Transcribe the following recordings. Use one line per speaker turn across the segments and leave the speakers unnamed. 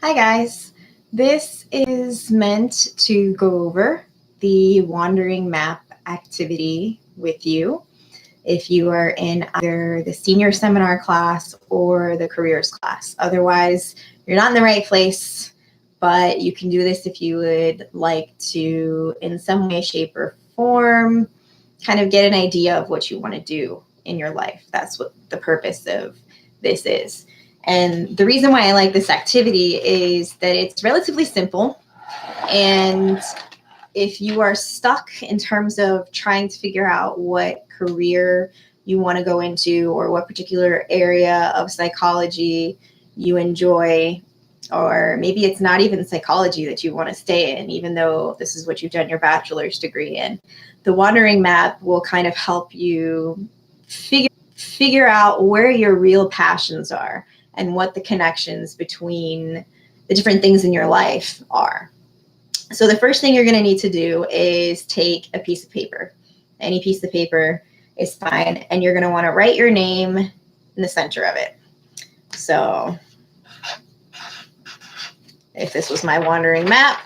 Hi guys, this is meant to go over the wandering map activity with you if you are in either the senior seminar class or the careers class. Otherwise, you're not in the right place, but you can do this if you would like to, in some way, shape, or form, kind of get an idea of what you want to do in your life. That's what the purpose of this is. And the reason why I like this activity is that it's relatively simple. And if you are stuck in terms of trying to figure out what career you want to go into or what particular area of psychology you enjoy, or maybe it's not even psychology that you want to stay in, even though this is what you've done your bachelor's degree in, the wandering map will kind of help you figure out where your real passions are and what the connections between the different things in your life are. So the first thing you're going to need to do is take a piece of paper. Any piece of paper is fine. And you're going to want to write your name in the center of it. So if this was my wandering map,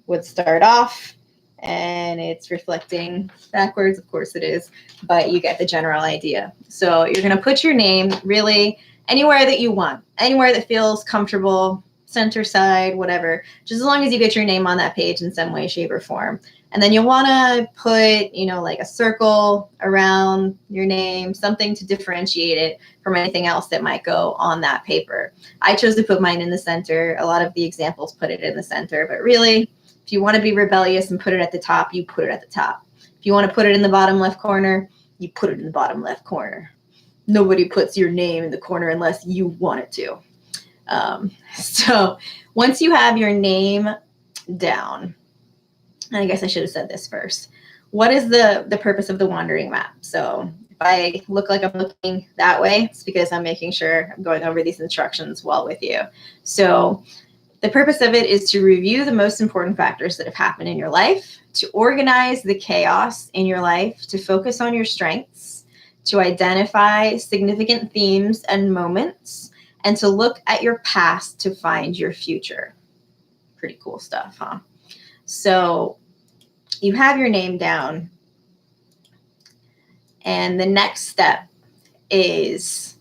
would start off and it's reflecting backwards. Of course it is, but you get the general idea. So you're going to put your name really anywhere that you want, anywhere that feels comfortable, center side, whatever, just as long as you get your name on that page in some way, shape, or form. And then you'll want to put, like a circle around your name, something to differentiate it from anything else that might go on that paper. I chose to put mine in the center. A lot of the examples put it in the center, but really, if you want to be rebellious and put it at the top, you put it at the top. If you want to put it in the bottom left corner, you put it in the bottom left corner. Nobody puts your name in the corner unless you want it to. So once you have your name down, and I guess I should have said this first. What is the purpose of the wandering map? So if I look like I'm looking that way, it's because I'm making sure I'm going over these instructions well with you. So the purpose of it is to review the most important factors that have happened in your life, to organize the chaos in your life, to focus on your strengths, to identify significant themes and moments, and to look at your past to find your future. Pretty cool stuff, huh? So you have your name down, and the next step is,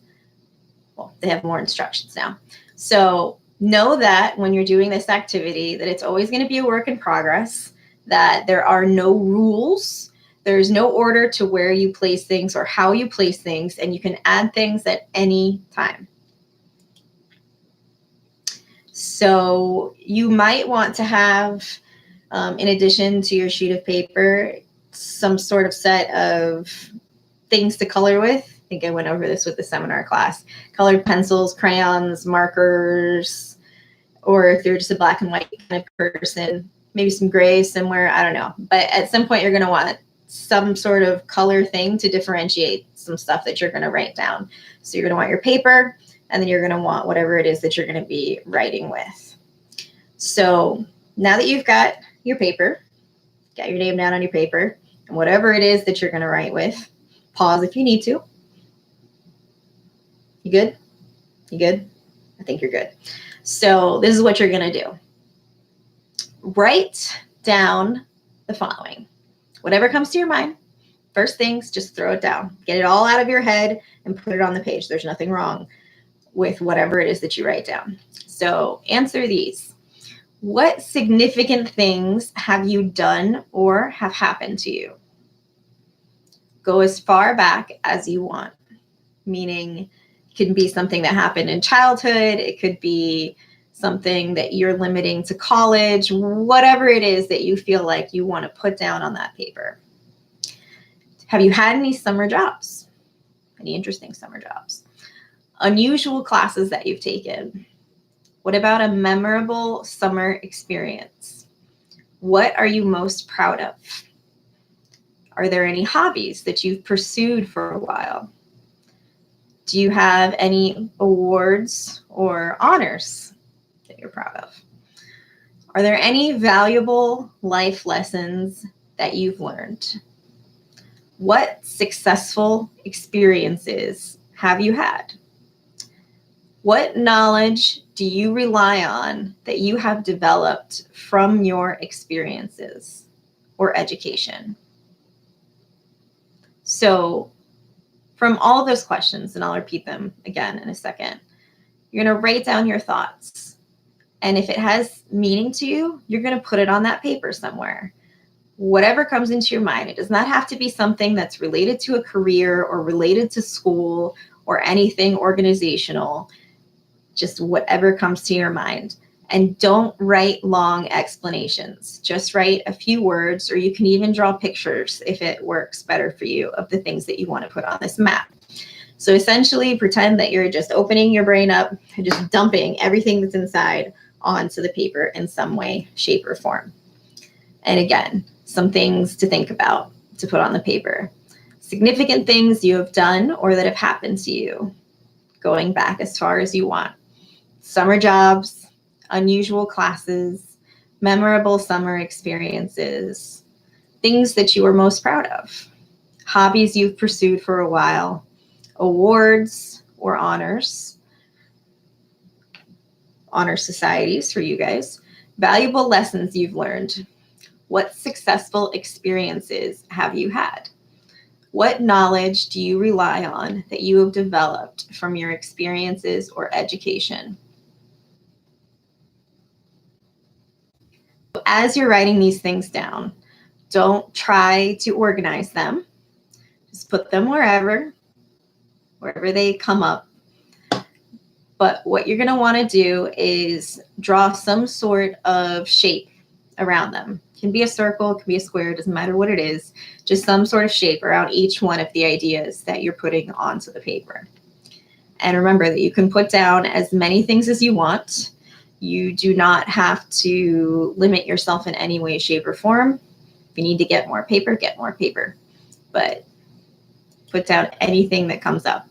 well, they have more instructions now. So know that when you're doing this activity, that it's always going to be a work in progress, that there are no rules. There's no order to where you place things or how you place things, and you can add things at any time. So you might want to have, in addition to your sheet of paper, some sort of set of things to color with. I think I went over this with the seminar class. Colored pencils, crayons, markers, or if you're just a black and white kind of person, maybe some grays somewhere, I don't know. But at some point you're going to want some sort of color thing to differentiate some stuff that you're going to write down. So you're going to want your paper, and then you're going to want whatever it is that you're going to be writing with. So now that you've got your paper, got your name down on your paper, and whatever it is that you're going to write with, pause if you need to. You good? You good? I think you're good. So this is what you're going to do. Write down the following. Whatever comes to your mind, first things, just throw it down. Get it all out of your head and put it on the page. There's nothing wrong with whatever it is that you write down. So answer these. What significant things have you done or have happened to you? Go as far back as you want, meaning it can be something that happened in childhood. It could be something that you're limiting to college, whatever it is that you feel like you want to put down on that paper. Have you had any summer jobs? Any interesting summer jobs? Unusual classes that you've taken? What about a memorable summer experience? What are you most proud of? Are there any hobbies that you've pursued for a while? Do you have any awards or honors that you're proud of? Are there any valuable life lessons that you've learned? What successful experiences have you had? What knowledge do you rely on that you have developed from your experiences or education? So from all those questions, and I'll repeat them again in a second, you're going to write down your thoughts. And if it has meaning to you, you're going to put it on that paper somewhere. Whatever comes into your mind, it does not have to be something that's related to a career or related to school or anything organizational. Just whatever comes to your mind. And don't write long explanations. Just write a few words, or you can even draw pictures if it works better for you of the things that you want to put on this map. So essentially, pretend that you're just opening your brain up and just dumping everything that's inside onto the paper in some way, shape, or form. And again, some things to think about to put on the paper. Significant things you have done or that have happened to you, going back as far as you want. Summer jobs, unusual classes, memorable summer experiences, things that you are most proud of, hobbies you've pursued for a while, awards or honors, honor societies for you guys, valuable lessons you've learned. What successful experiences have you had? What knowledge do you rely on that you have developed from your experiences or education? As you're writing these things down, don't try to organize them. Just put them wherever they come up. But what you're going to want to do is draw some sort of shape around them. It can be a circle, it can be a square, it doesn't matter what it is. Just some sort of shape around each one of the ideas that you're putting onto the paper. And remember that you can put down as many things as you want. You do not have to limit yourself in any way, shape, or form. If you need to get more paper, get more paper. But put down anything that comes up.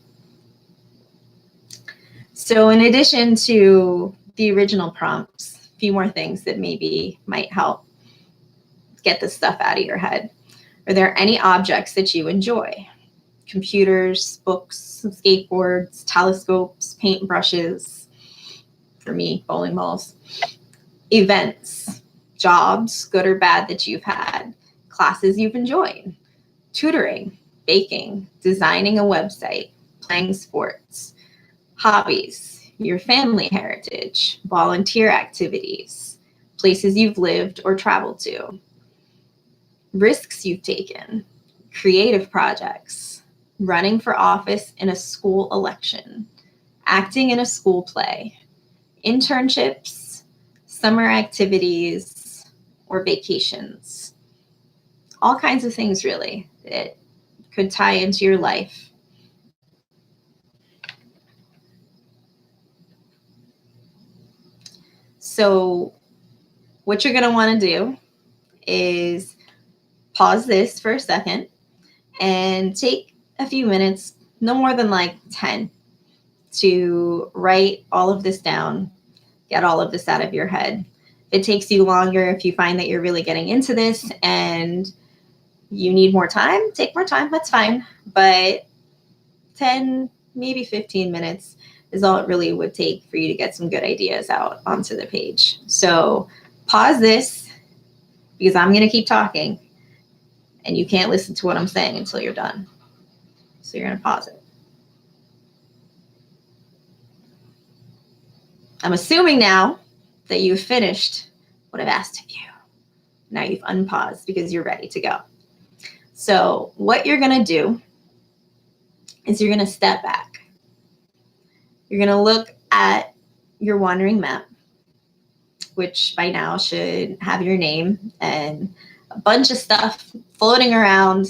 So in addition to the original prompts, a few more things that maybe might help get this stuff out of your head. Are there any objects that you enjoy? Computers, books, skateboards, telescopes, paintbrushes. For me, bowling balls. Events, jobs, good or bad, that you've had, classes you've enjoyed, tutoring, baking, designing a website, playing sports, hobbies, your family heritage, volunteer activities, places you've lived or traveled to, risks you've taken, creative projects, running for office in a school election, acting in a school play, internships, summer activities, or vacations. All kinds of things, really, that could tie into your life. So what you're going to want to do is pause this for a second and take a few minutes, no more than like 10, to write all of this down, get all of this out of your head. If it takes you longer, if you find that you're really getting into this and you need more time, take more time, that's fine. But 10, maybe 15 minutes is all it really would take for you to get some good ideas out onto the page. So pause this, because I'm going to keep talking and you can't listen to what I'm saying until you're done. So you're going to pause it. I'm assuming now that you've finished what I've asked of you. Now you've unpaused because you're ready to go. So what you're going to do is you're going to step back. You're going to look at your wandering map, which by now should have your name and a bunch of stuff floating around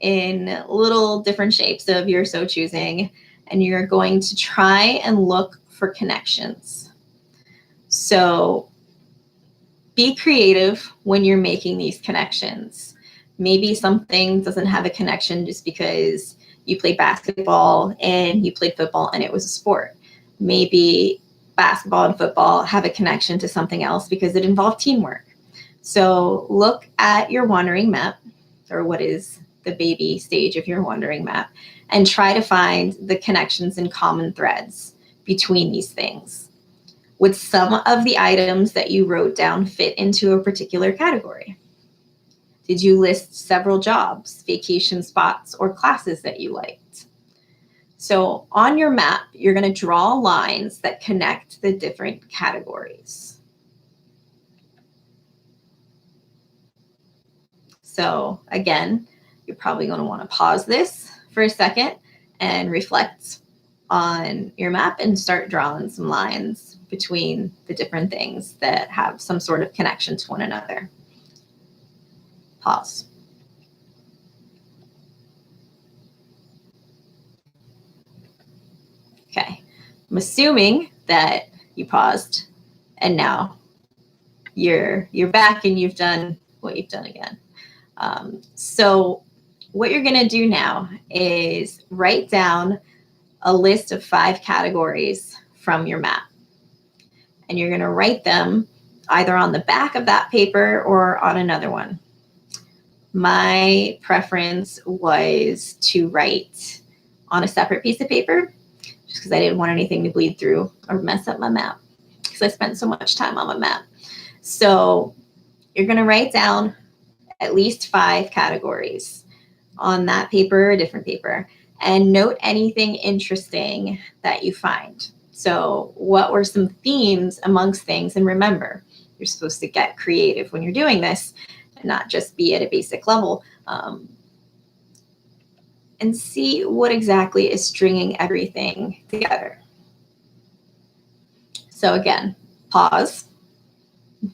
in little different shapes of your so choosing. And you're going to try and look for connections. So be creative when you're making these connections. Maybe something doesn't have a connection just because you played basketball and you played football and it was a sport. Maybe basketball and football have a connection to something else because it involved teamwork. So look at your wandering map, or what is the baby stage of your wandering map, and try to find the connections and common threads between these things? Would some of the items that you wrote down fit into a particular category? Did you list several jobs, vacation spots, or classes that you liked? So on your map, you're going to draw lines that connect the different categories. So again, you're probably going to want to pause this for a second and reflect on your map and start drawing some lines between the different things that have some sort of connection to one another. Pause. Okay, I'm assuming that you paused and now you're back and you've done what you've done again. So what you're going to do now is write down a list of 5 categories from your map. And you're going to write them either on the back of that paper or on another one. My preference was to write on a separate piece of paper just because I didn't want anything to bleed through or mess up my map because I spent so much time on my map. So you're going to write down at least 5 categories on that paper or a different paper, and note anything interesting that you find. So what were some themes amongst things? And remember, you're supposed to get creative when you're doing this and not just be at a basic level. And see what exactly is stringing everything together. So again, pause,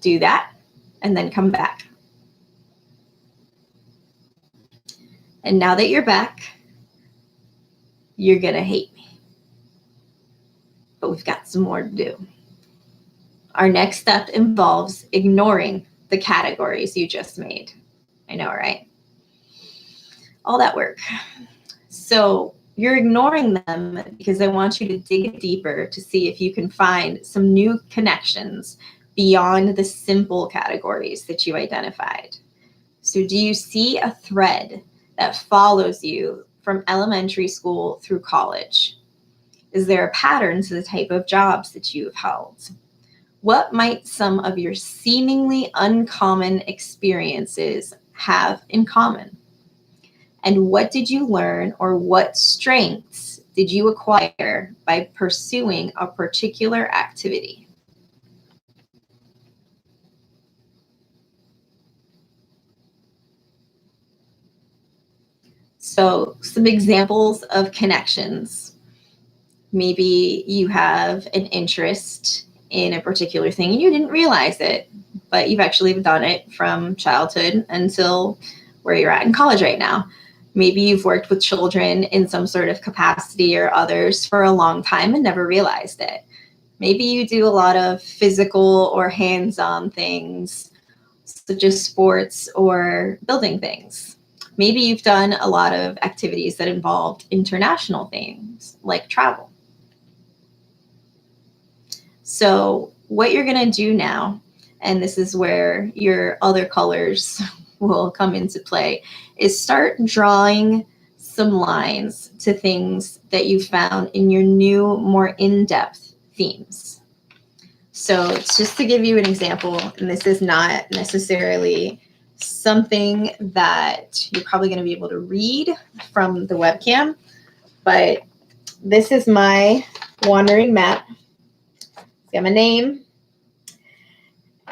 do that, and then come back. And now that you're back, you're going to hate me. But we've got some more to do. Our next step involves ignoring the categories you just made. I know, right? All that work. So you're ignoring them because I want you to dig deeper to see if you can find some new connections beyond the simple categories that you identified. So do you see a thread that follows you from elementary school through college? Is there a pattern to the type of jobs that you have held? What might some of your seemingly uncommon experiences have in common? And what did you learn, or what strengths did you acquire by pursuing a particular activity? So some examples of connections. Maybe you have an interest in a particular thing and you didn't realize it, but you've actually done it from childhood until where you're at in college right now. Maybe you've worked with children in some sort of capacity or others for a long time and never realized it. Maybe you do a lot of physical or hands-on things, such as sports or building things. Maybe you've done a lot of activities that involved international things like travel. So what you're going to do now, and this is where your other colors will come into play, is start drawing some lines to things that you found in your new, more in-depth themes. So just to give you an example, and this is not necessarily something that you're probably going to be able to read from the webcam, but this is my wandering map. I have a name,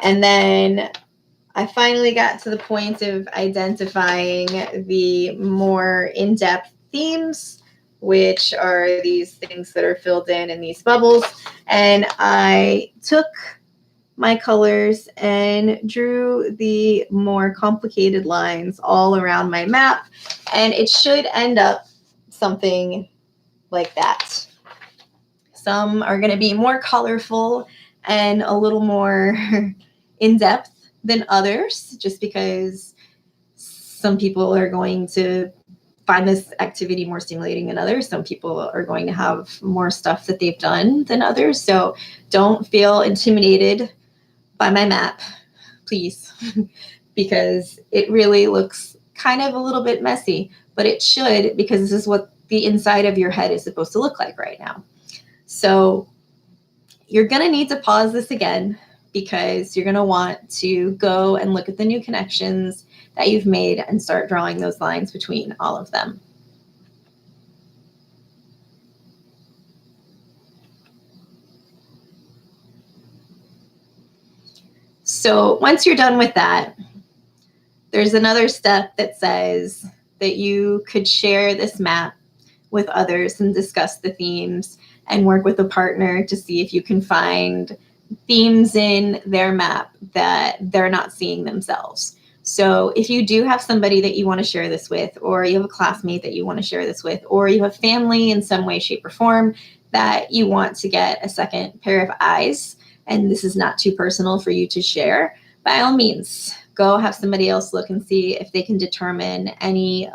and then I finally got to the point of identifying the more in-depth themes, which are these things that are filled in these bubbles. And I took my colors and drew the more complicated lines all around my map, and it should end up something like that. Some are going to be more colorful and a little more in-depth than others, just because some people are going to find this activity more stimulating than others. Some people are going to have more stuff that they've done than others. So don't feel intimidated by my map, please, because it really looks kind of a little bit messy, but it should, because this is what the inside of your head is supposed to look like right now. So you're going to need to pause this again because you're going to want to go and look at the new connections that you've made and start drawing those lines between all of them. So once you're done with that, there's another step that says that you could share this map with others and discuss the themes and work with a partner to see if you can find themes in their map that they're not seeing themselves. So if you do have somebody that you want to share this with, or you have a classmate that you want to share this with, or you have family in some way, shape, or form that you want to get a second pair of eyes, and this is not too personal for you to share, by all means, go have somebody else look and see if they can determine any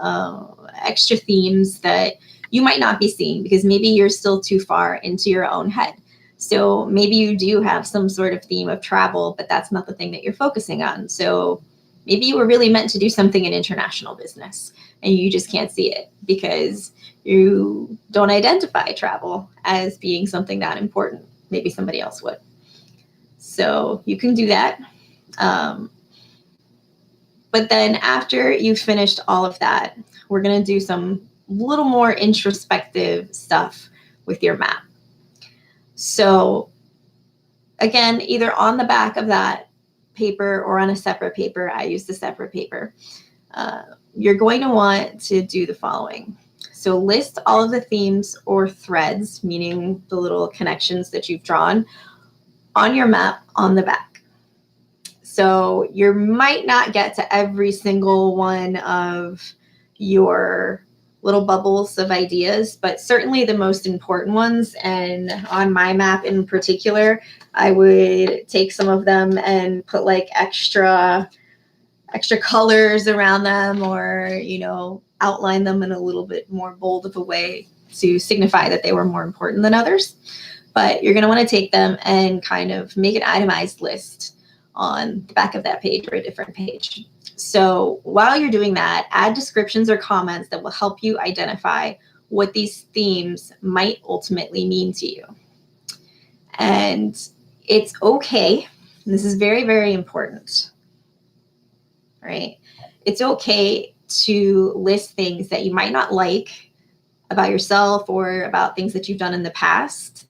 extra themes that you might not be seeing, because maybe you're still too far into your own head. So maybe you do have some sort of theme of travel, but that's not the thing that you're focusing on. So maybe you were really meant to do something in international business and you just can't see it because you don't identify travel as being something that important. Maybe somebody else would. So you can do that. But then after you've finished all of that, we're going to do some little more introspective stuff with your map. So again, either on the back of that paper or on a separate paper, I use the separate paper, you're going to want to do the following. So list all of the themes or threads, meaning the little connections that you've drawn on your map on the back. So you might not get to every single one of your little bubbles of ideas, but certainly the most important ones. And on my map in particular, I would take some of them and put like extra colors around them, or, you know, outline them in a little bit more bold of a way to signify that they were more important than others. But you're going to want to take them and kind of make an itemized list on the back of that page or a different page. So while you're doing that, add descriptions or comments that will help you identify what these themes might ultimately mean to you. And it's okay, and this is very, very important, right? It's okay to list things that you might not like about yourself or about things that you've done in the past,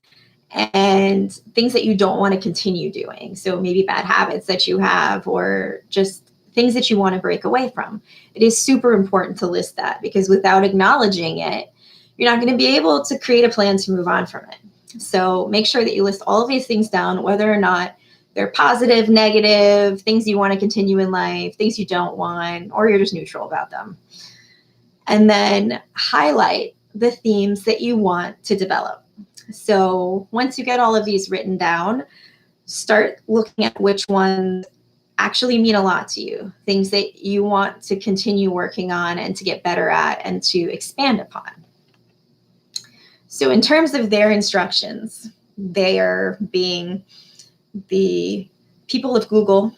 and things that you don't want to continue doing. So maybe bad habits that you have, or just things that you want to break away from. It is super important to list that, because without acknowledging it, you're not going to be able to create a plan to move on from it. So make sure that you list all of these things down, whether or not they're positive, negative, things you want to continue in life, things you don't want, or you're just neutral about them. And then highlight the themes that you want to develop. So once you get all of these written down, start looking at which ones actually mean a lot to you, things that you want to continue working on and to get better at and to expand upon. So in terms of their instructions, they are being the people of Google,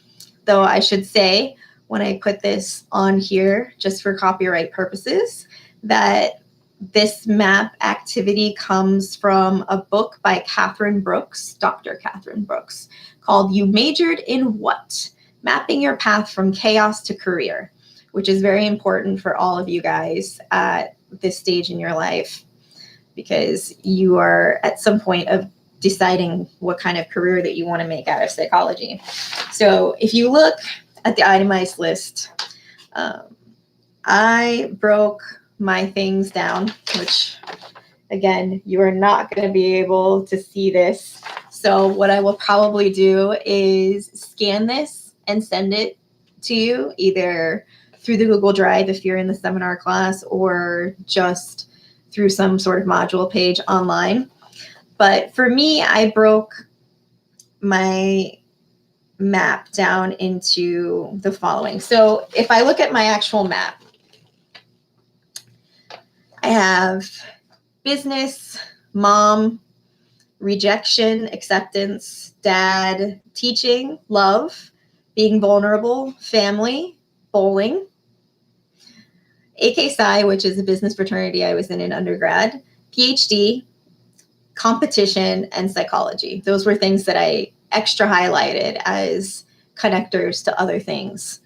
though I should say, when I put this on here just for copyright purposes, that this map activity comes from a book by Catherine Brooks, Dr. Catherine Brooks, called You Majored in What? Mapping Your Path from Chaos to Career, which is very important for all of you guys at this stage in your life, because you are at some point of deciding what kind of career that you want to make out of psychology. So if you look at the itemized list, I broke my things down, which again, you are not going to be able to see this. So what I will probably do is scan this and send it to you, either through the Google Drive if you're in the seminar class, or just through some sort of module page online. But for me, I broke my map down into the following. So if I look at my actual map, I have business, mom, rejection, acceptance, dad, teaching, love, being vulnerable, family, bowling, AK Psi, which is a business fraternity I was in undergrad, PhD, competition, and psychology. Those were things that I extra highlighted as connectors to other things.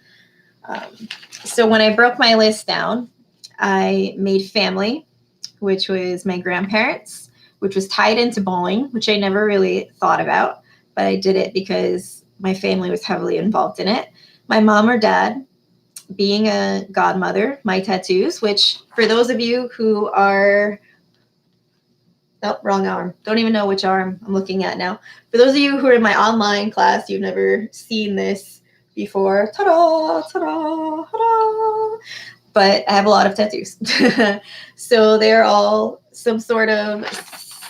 So when I broke my list down, I made family, which was my grandparents, which was tied into bowling, which I never really thought about, but I did it because my family was heavily involved in it. My mom or dad, being a godmother, my tattoos, which for those of you who are, oh, wrong arm. Don't even know which arm I'm looking at now. For those of you who are in my online class, you've never seen this before. Ta-da, ta-da, ta-da. But I have a lot of tattoos. So they're all some sort of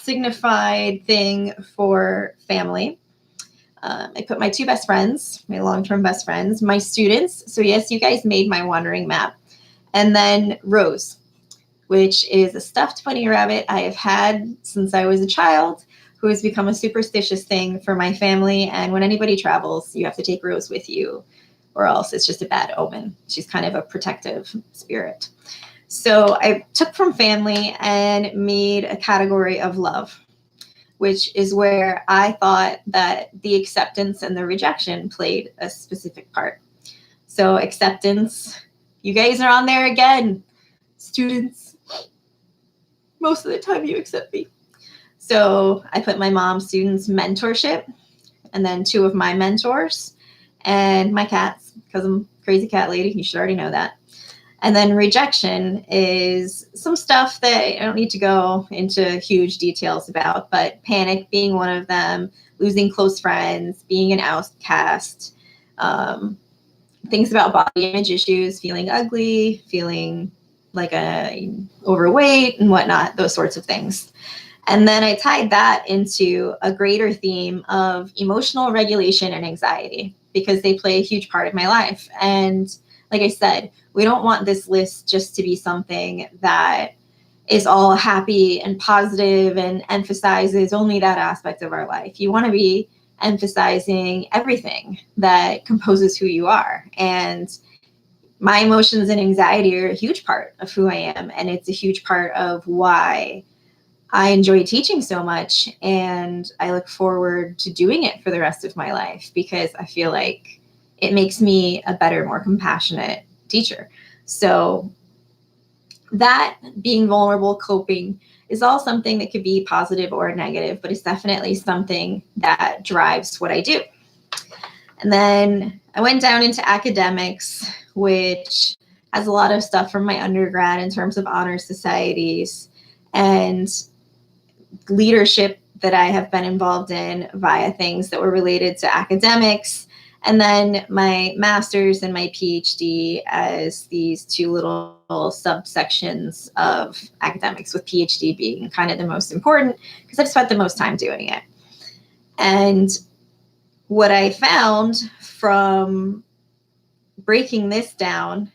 signified thing for family. I put my 2 best friends, my long-term best friends, my students. So yes, you guys made my wandering map. And then Rose, which is a stuffed bunny rabbit I have had since I was a child, who has become a superstitious thing for my family. And when anybody travels, you have to take Rose with you, or else it's just a bad omen. She's kind of a protective spirit. So I took from family and made a category of love, which is where I thought that the acceptance and the rejection played a specific part. So acceptance, you guys are on there again. Students, most of the time you accept me. So I put my mom's students mentorship, and then 2 of my mentors, and my cats, because I'm a crazy cat lady. You should already know that. And then rejection is some stuff that I don't need to go into huge details about, but panic being one of them, losing close friends, being an outcast, things about body image issues, feeling ugly, feeling like overweight and whatnot, those sorts of things. And then I tied that into a greater theme of emotional regulation and anxiety, because they play a huge part of my life. And like I said, we don't want this list just to be something that is all happy and positive and emphasizes only that aspect of our life. You want to be emphasizing everything that composes who you are. And my emotions and anxiety are a huge part of who I am. And it's a huge part of why I enjoy teaching so much. And I look forward to doing it for the rest of my life, because I feel like it makes me a better, more compassionate teacher. So that being vulnerable, coping, is all something that could be positive or negative, but it's definitely something that drives what I do. And then I went down into academics, which has a lot of stuff from my undergrad in terms of honor societies and leadership that I have been involved in via things that were related to academics. And then my master's and my PhD as these 2 little subsections of academics, with PhD being kind of the most important because I've spent the most time doing it. And what I found from breaking this down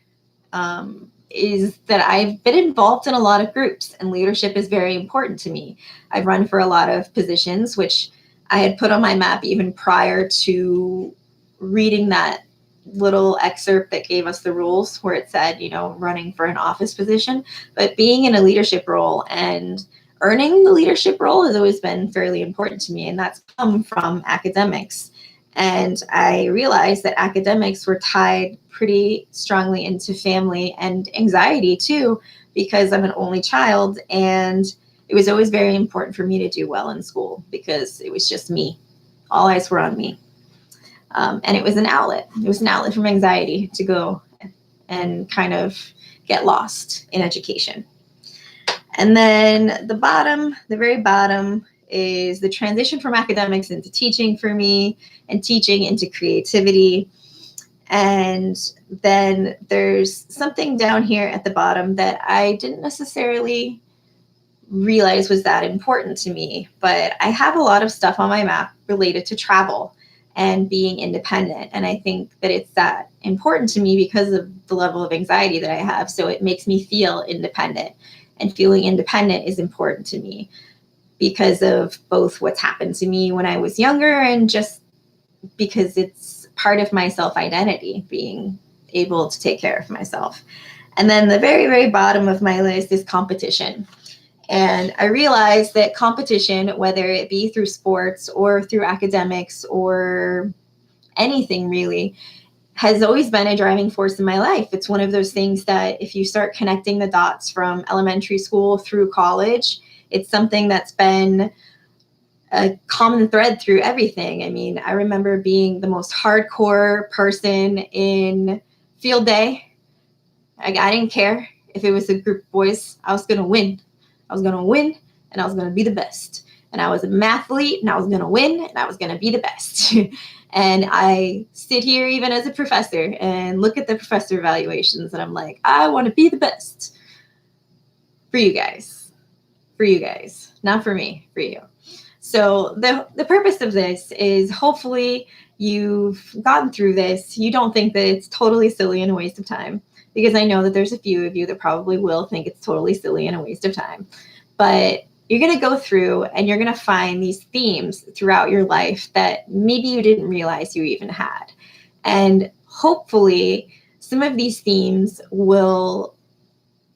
is that I've been involved in a lot of groups, and leadership is very important to me. I've run for a lot of positions, which I had put on my map even prior to reading that little excerpt that gave us the rules, where it said, running for an office position. But being in a leadership role and earning the leadership role has always been fairly important to me, and that's come from academics. And I realized that academics were tied pretty strongly into family and anxiety too, because I'm an only child, and it was always very important for me to do well in school because it was just me. All eyes were on me. And it was an outlet. It was an outlet from anxiety to go and kind of get lost in education. And then the very bottom, is the transition from academics into teaching for me, and teaching into creativity. And then there's something down here at the bottom that I didn't necessarily realize was that important to me, but I have a lot of stuff on my map related to travel and being independent. And I think that it's that important to me because of the level of anxiety that I have. So it makes me feel independent, and feeling independent is important to me because of both what's happened to me when I was younger, and just because it's part of my self-identity, being able to take care of myself. And then the very, very bottom of my list is competition. And I realized that competition, whether it be through sports or through academics or anything really, has always been a driving force in my life. It's one of those things that if you start connecting the dots from elementary school through college, it's something that's been a common thread through everything. I mean, I remember being the most hardcore person in field day. I didn't care if it was a group of boys. I was going to win. I was going to win, and I was going to be the best. And I was a mathlete, and I was going to win, and I was going to be the best. And I sit here even as a professor and look at the professor evaluations, and I'm like, I want to be the best for you guys. For you guys. Not for me, for you. So the purpose of this is hopefully you've gotten through this. You don't think that it's totally silly and a waste of time, because I know that there's a few of you that probably will think it's totally silly and a waste of time. But you're going to go through and you're going to find these themes throughout your life that maybe you didn't realize you even had. And hopefully some of these themes will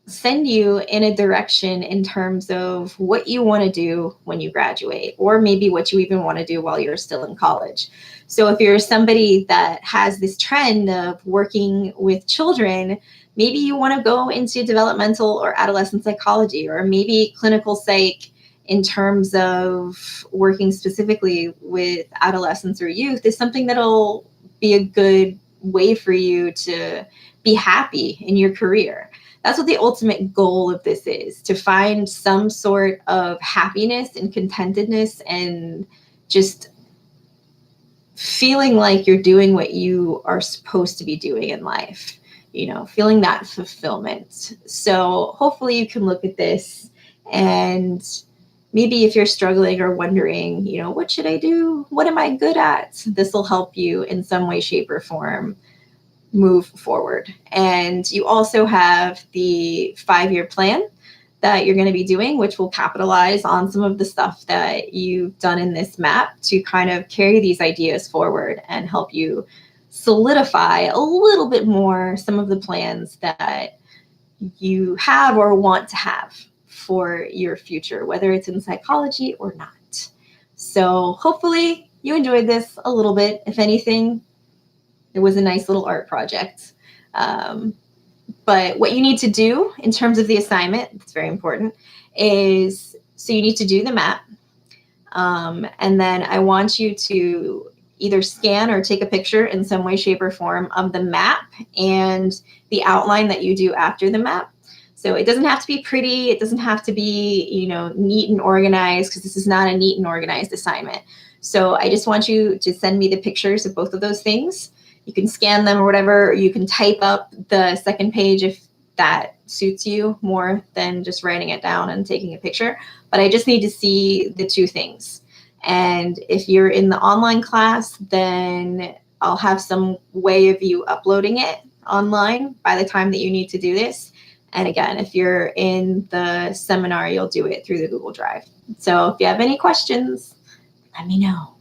send you in a direction in terms of what you want to do when you graduate, or maybe what you even want to do while you're still in college. So if you're somebody that has this trend of working with children, maybe you want to go into developmental or adolescent psychology, or maybe clinical psych in terms of working specifically with adolescents or youth is something that'll be a good way for you to be happy in your career. That's what the ultimate goal of this is, to find some sort of happiness and contentedness and just feeling like you're doing what you are supposed to be doing in life, feeling that fulfillment. So hopefully you can look at this, and maybe if you're struggling or wondering, what should I do? What am I good at? This will help you in some way, shape, or form move forward. And you also have the 5-year plan that you're going to be doing, which will capitalize on some of the stuff that you've done in this map to kind of carry these ideas forward and help you solidify a little bit more some of the plans that you have or want to have for your future, whether it's in psychology or not. So hopefully you enjoyed this a little bit. If anything, it was a nice little art project. But what you need to do in terms of the assignment, it's very important, is so you need to do the map. And then I want you to either scan or take a picture in some way, shape, or form of the map and the outline that you do after the map. So it doesn't have to be pretty. It doesn't have to be, neat and organized, because this is not a neat and organized assignment. So I just want you to send me the pictures of both of those things. You can scan them or whatever, or you can type up the second page if that suits you more than just writing it down and taking a picture. But I just need to see the two things. And if you're in the online class, then I'll have some way of you uploading it online by the time that you need to do this. And again, if you're in the seminar, you'll do it through the Google Drive. So if you have any questions, let me know.